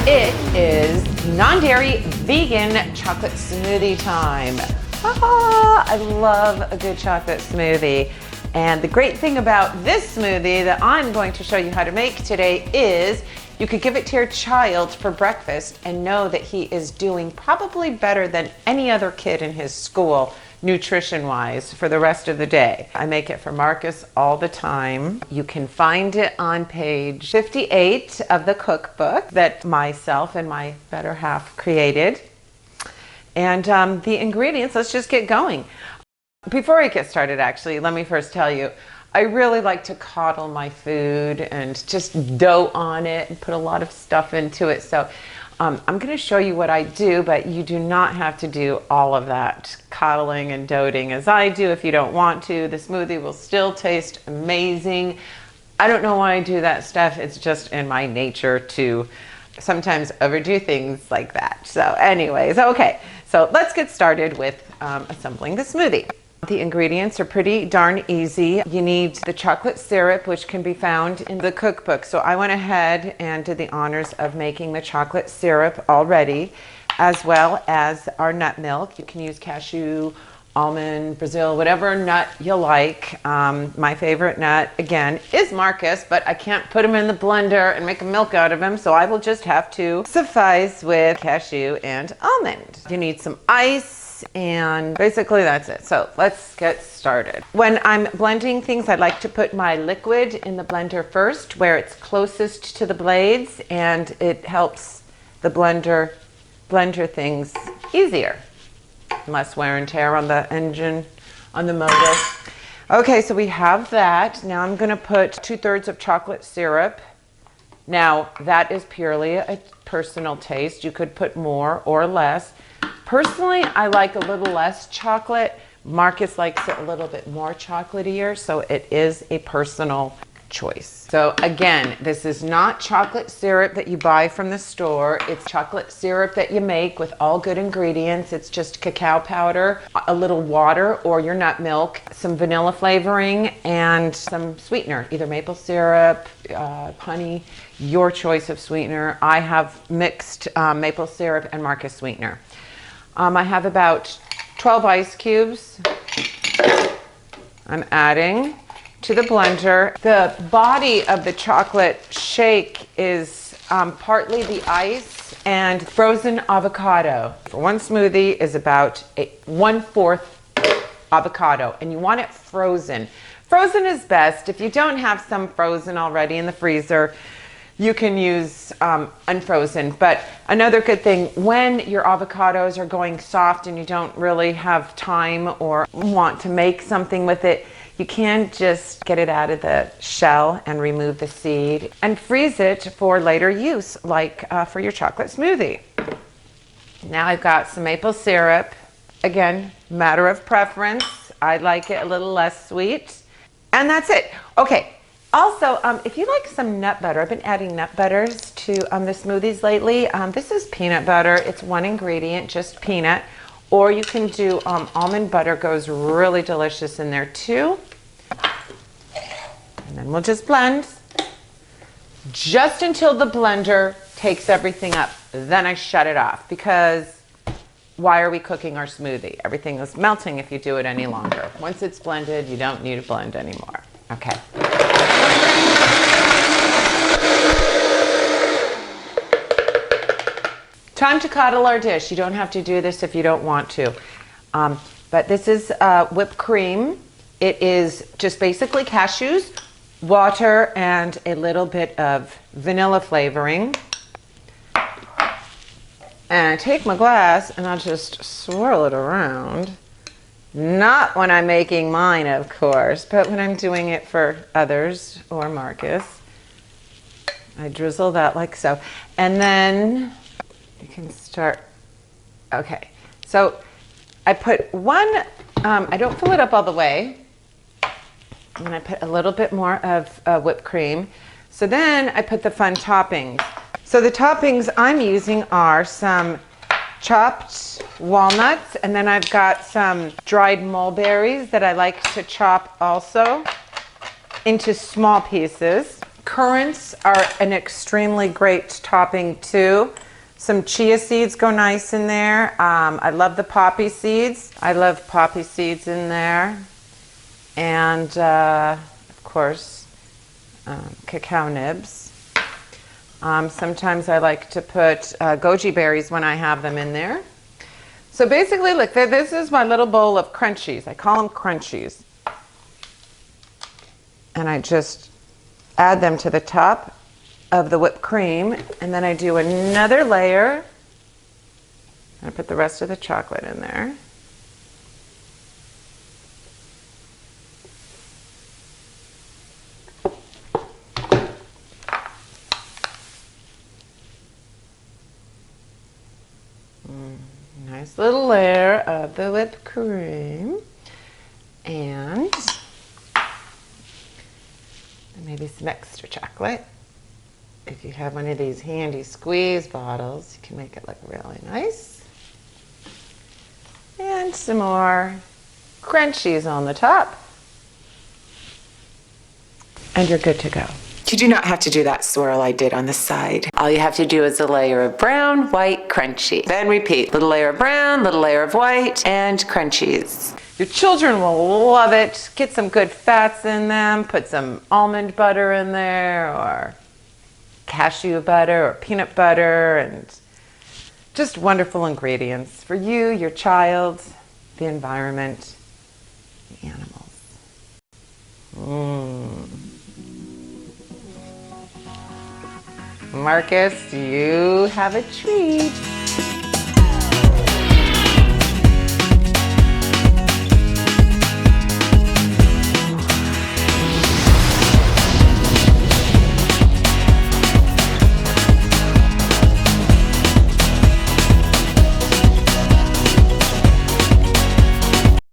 It is non-dairy vegan chocolate smoothie time. I love a good chocolate smoothie. And the great thing about this smoothie that I'm going to show you how to make today is you could give it to your child for breakfast and know that he is doing probably better than any other kid in his school, nutrition-wise, for the rest of the day. I make it for Marcus all the time. You can find it on page 58 of the cookbook that myself and my better half created. And the ingredients, let's just get going. Before I get started, actually, let me first tell you, I really like to coddle my food and just dote on it and put a lot of stuff into it. So I'm going to show you what I do, but you do not have to do all of that coddling and doting as I do if you don't want to. The smoothie will still taste amazing. I don't know why I do that stuff. It's just in my nature to sometimes overdo things like that. So anyways, okay. So let's get started with assembling the smoothie. The ingredients are pretty darn easy. You need the chocolate syrup, which can be found in the cookbook. So I went ahead and did the honors of making the chocolate syrup already, as well as our nut milk. You can use cashew, almond, Brazil, whatever nut you like. My favorite nut, again, is Marcus, but I can't put him in the blender and make a milk out of him, so I will just have to suffice with cashew and almond. You need some ice, and basically that's it. So let's get started. When I'm blending things, I'd like to put my liquid in the blender first, where it's closest to the blades, and it helps the blender things easier. Less wear and tear on the engine, on the motor. Okay, so we have that. Now I'm going to put 2/3 of chocolate syrup. Now that is purely a personal taste. You could put more or less. Personally, I like a little less chocolate. Marcus likes it a little bit more chocolatier, so it is a personal choice. So again, this is not chocolate syrup that you buy from the store. It's chocolate syrup that you make with all good ingredients. It's just cacao powder, a little water or your nut milk, some vanilla flavoring, and some sweetener, either maple syrup, honey, your choice of sweetener. I have mixed maple syrup and Marcus sweetener. I have about 12 ice cubes I'm adding to the blender. The body of the chocolate shake is partly the ice and frozen avocado. For one smoothie is about 1/4 avocado, and you want it frozen. Frozen is best. If you don't have some frozen already in the freezer, you can use unfrozen. But another good thing, when your avocados are going soft and you don't really have time or want to make something with it, you can just get it out of the shell and remove the seed and freeze it for later use, like for your chocolate smoothie. Now I've got some maple syrup. Again, matter of preference. I like it a little less sweet. And that's it. Okay. Also, if you like some nut butter, I've been adding nut butters to the smoothies lately. This is peanut butter. It's one ingredient, just peanut. Or you can do almond butter, goes really delicious in there too. And then we'll just blend just until the blender takes everything up. Then I shut it off, because why are we cooking our smoothie? Everything is melting if you do it any longer. Once it's blended, you don't need to blend anymore. Okay. Time to coddle our dish. You don't have to do this if you don't want to. But this is whipped cream. It is just basically cashews, water, and a little bit of vanilla flavoring. And I take my glass and I'll just swirl it around. Not when I'm making mine, of course, but when I'm doing it for others or Marcus. I drizzle that like so. And then you can start. Okay, so I put one, I don't fill it up all the way. And I put a little bit more of whipped cream. So then I put the fun toppings. So the toppings I'm using are some chopped walnuts, and then I've got some dried mulberries that I like to chop also into small pieces. Currants are an extremely great topping too. Some chia seeds go nice in there. I love the poppy seeds. I love poppy seeds in there. And of course, cacao nibs. Sometimes I like to put goji berries when I have them in there. So basically, look, this is my little bowl of crunchies. I call them crunchies. And I just add them to the top of the whipped cream, and then I do another layer. I put the rest of the chocolate in there. Nice little layer of the whipped cream, and maybe some extra chocolate. If you have one of these handy squeeze bottles, you can make it look really nice. And some more crunchies on the top. And you're good to go. You do not have to do that swirl I did on the side. All you have to do is a layer of brown, white, crunchy. Then repeat. Little layer of brown, little layer of white, and crunchies. Your children will love it. Get some good fats in them. Put some almond butter in there, or cashew butter, or peanut butter, and just wonderful ingredients for you, your child, the environment, the animals. Marcus, you have a treat.